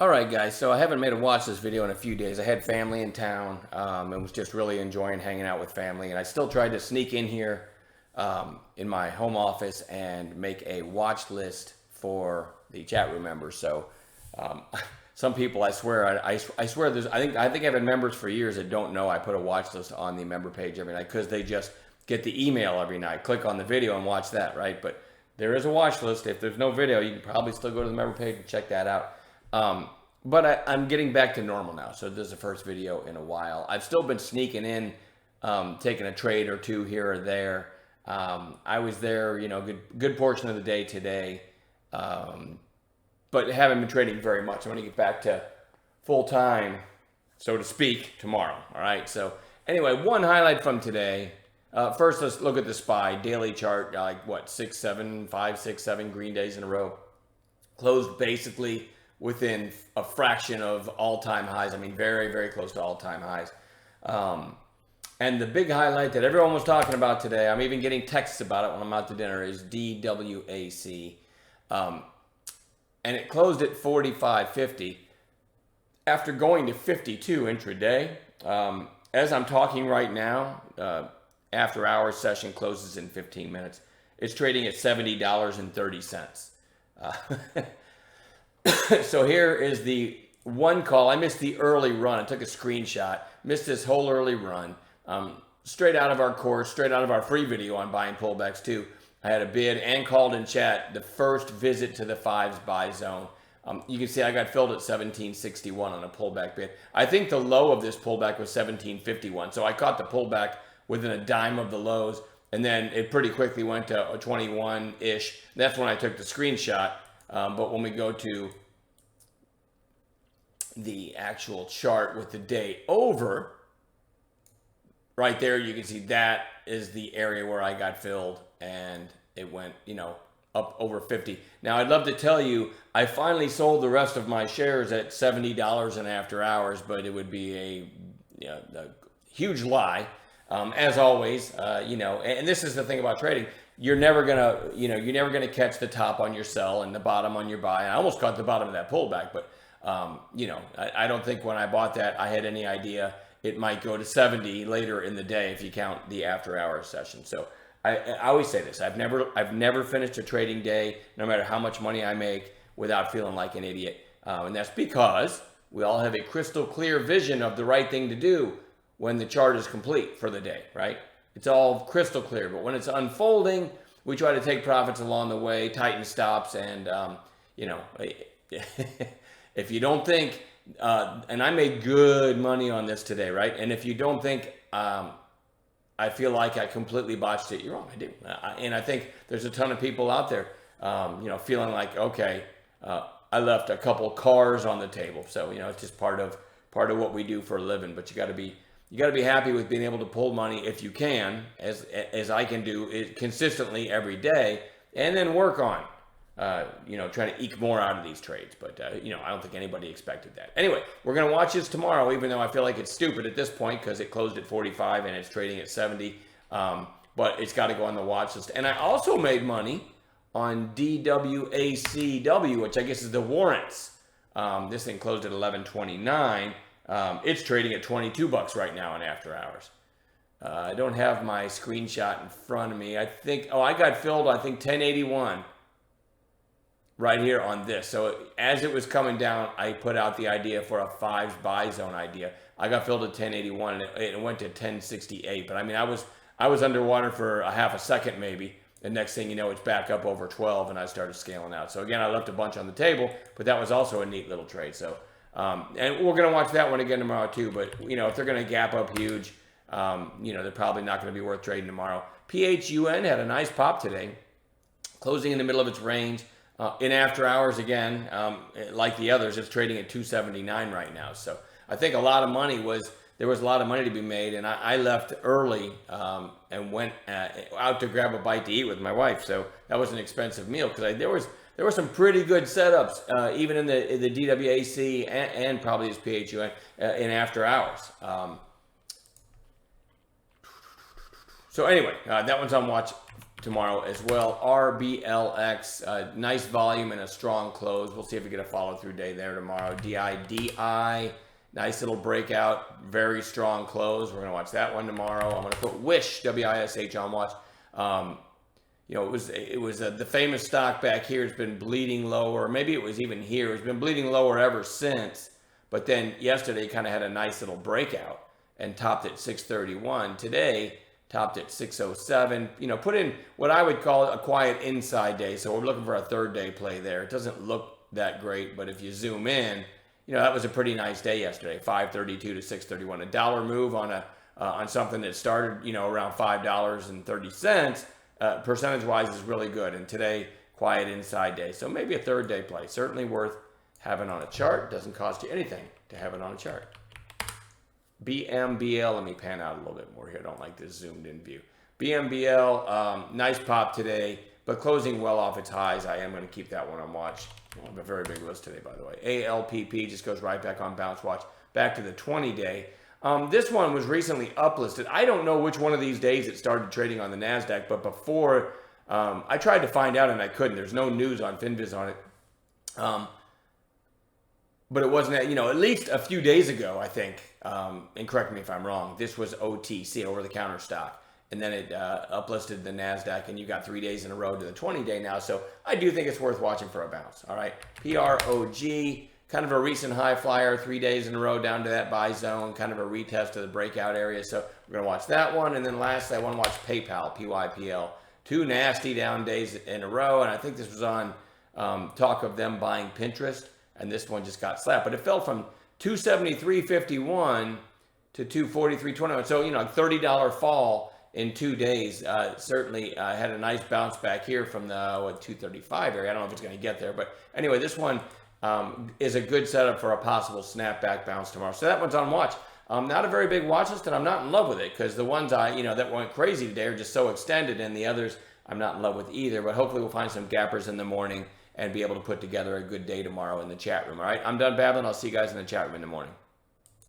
All right, guys, so I haven't made a watch this video in a few days. I had family in town and was just really enjoying hanging out with family. And I still tried to sneak in here in my home office and make a watch list for the chat room members. So some people, I swear, I swear, I think I've had members for years that don't know I put a watch list on the member page every night because they just get the email every night, click on the video and watch that, right? But there is a watch list. If there's no video, you can probably still go to the member page and check that out. But I'm getting back to normal now. So this is the first video in a while. I've still been sneaking in, taking a trade or two here or there. I was there, good portion of the day today, but haven't been trading very much. I'm going to get back to full time, so to speak, tomorrow. All right. So anyway, one highlight from today. First, let's look at the SPY daily chart. Like what, 5, 6, 7 green days in a row. Closed basically within a fraction of all-time highs. I mean, very, very close to all-time highs. And the big highlight that everyone was talking about today, I'm even getting texts about it when I'm out to dinner, is DWAC. And it closed at 45.50 after going to 52 intraday. As I'm talking right now, after hours session closes in 15 minutes. It's trading at $70.30. So here is the one call. I missed the early run. I took a screenshot. Missed this whole early run. Straight out of our course, straight out of our free video on buying pullbacks too. I had a bid and called in chat the first visit to the fives buy zone. You can see I got filled at 1761 on a pullback bid. I think the low of this pullback was 1751. So I caught the pullback within a dime of the lows. And then it pretty quickly went to a 21-ish. That's when I took the screenshot. But when we go to the actual chart with the day over, right there, you can see that is the area where I got filled and it went, up over 50. Now, I'd love to tell you, I finally sold the rest of my shares at $70 in after hours, but it would be a huge lie. As always, and this is the thing about trading. You're never gonna catch the top on your sell and the bottom on your buy. I almost caught the bottom of that pullback, but I don't think when I bought that I had any idea it might go to 70 later in the day if you count the after hours session. So I always say this: I've never finished a trading day, no matter how much money I make, without feeling like an idiot, and that's because we all have a crystal clear vision of the right thing to do when the chart is complete for the day, right? It's all crystal clear, but when it's unfolding, we try to take profits along the way, tighten stops, and if you don't think, and I made good money on this today, right? And if you don't think I feel like I completely botched it, you're wrong. I do, and I think there's a ton of people out there, feeling like, okay, I left a couple cars on the table, so it's just part of what we do for a living. But you got to be happy with being able to pull money if you can, as I can do it consistently every day, and then work on, trying to eke more out of these trades. But, I don't think anybody expected that. Anyway, we're going to watch this tomorrow, even though I feel like it's stupid at this point because it closed at 45 and it's trading at 70. But it's got to go on the watch list. And I also made money on DWACW, which I guess is the warrants. This thing closed at 11.29. It's trading at $22 right now in after hours. I don't have my screenshot in front of me. I got filled, 1081 right here on this. So as it was coming down, I put out the idea for a fives buy zone idea. I got filled at 1081 and it went to 1068. But I was underwater for a half a second maybe. The next thing you know, it's back up over 12 and I started scaling out. So again, I left a bunch on the table, but that was also a neat little trade. So and we're going to watch that one again tomorrow too. But, if they're going to gap up huge, they're probably not going to be worth trading tomorrow. PHUN had a nice pop today, closing in the middle of its range. In after hours again, like the others, it's trading at 279 right now. So I think there was a lot of money to be made. And I left early and went out to grab a bite to eat with my wife. So that was an expensive meal because there were some pretty good setups, even in the DWAC and probably this PHUN in after hours. So anyway, that one's on watch tomorrow as well. RBLX, nice volume and a strong close. We'll see if we get a follow-through day there tomorrow. DI, nice little breakout, very strong close. We're going to watch that one tomorrow. I'm going to put WISH, WISH on watch. You know, it was the famous stock back here. It's been bleeding lower. Maybe it was even here. It's been bleeding lower ever since. But then yesterday kind of had a nice little breakout and topped at 631. Today, topped at 607. You know, put in what I would call a quiet inside day. So we're looking for a third day play there. It doesn't look that great, but if you zoom in, you know, that was a pretty nice day yesterday. 532 to 631. A dollar move on something that started, you know, around $5.30. Percentage-wise is really good. And today, quiet inside day. So maybe a third day play. Certainly worth having on a chart. Doesn't cost you anything to have it on a chart. BMBL, let me pan out a little bit more here. I don't like this zoomed in view. BMBL, nice pop today, but closing well off its highs. I am going to keep that one on watch. I have a very big list today, by the way. ALPP just goes right back on bounce watch. Back to the 20-day. This one was recently uplisted. I don't know which one of these days it started trading on the NASDAQ, but before, I tried to find out and I couldn't. There's no news on FinViz on it. But it wasn't, you know, at least a few days ago, I think, and correct me if I'm wrong, this was OTC, over-the-counter stock. And then it uplisted the NASDAQ, and you got 3 days in a row to the 20-day now. So I do think it's worth watching for a bounce, all right? PROG, kind of a recent high flyer, 3 days in a row down to that buy zone, kind of a retest of the breakout area. So we're going to watch that one. And then lastly, I want to watch PayPal, PYPL. 2 nasty down days in a row, and I think this was on talk of them buying Pinterest. And this one just got slapped. But it fell from 273.51 to 243.21. So, you know, a $30 fall in 2 days. Certainly had a nice bounce back here from the 235 area. I don't know if it's going to get there. But anyway, this one is a good setup for a possible snapback bounce tomorrow. So that one's on watch. Not a very big watch list, and I'm not in love with it because the ones that went crazy today are just so extended, and the others I'm not in love with either. But hopefully we'll find some gappers in the morning and be able to put together a good day tomorrow in the chat room. All right, I'm done babbling. I'll see you guys in the chat room in the morning.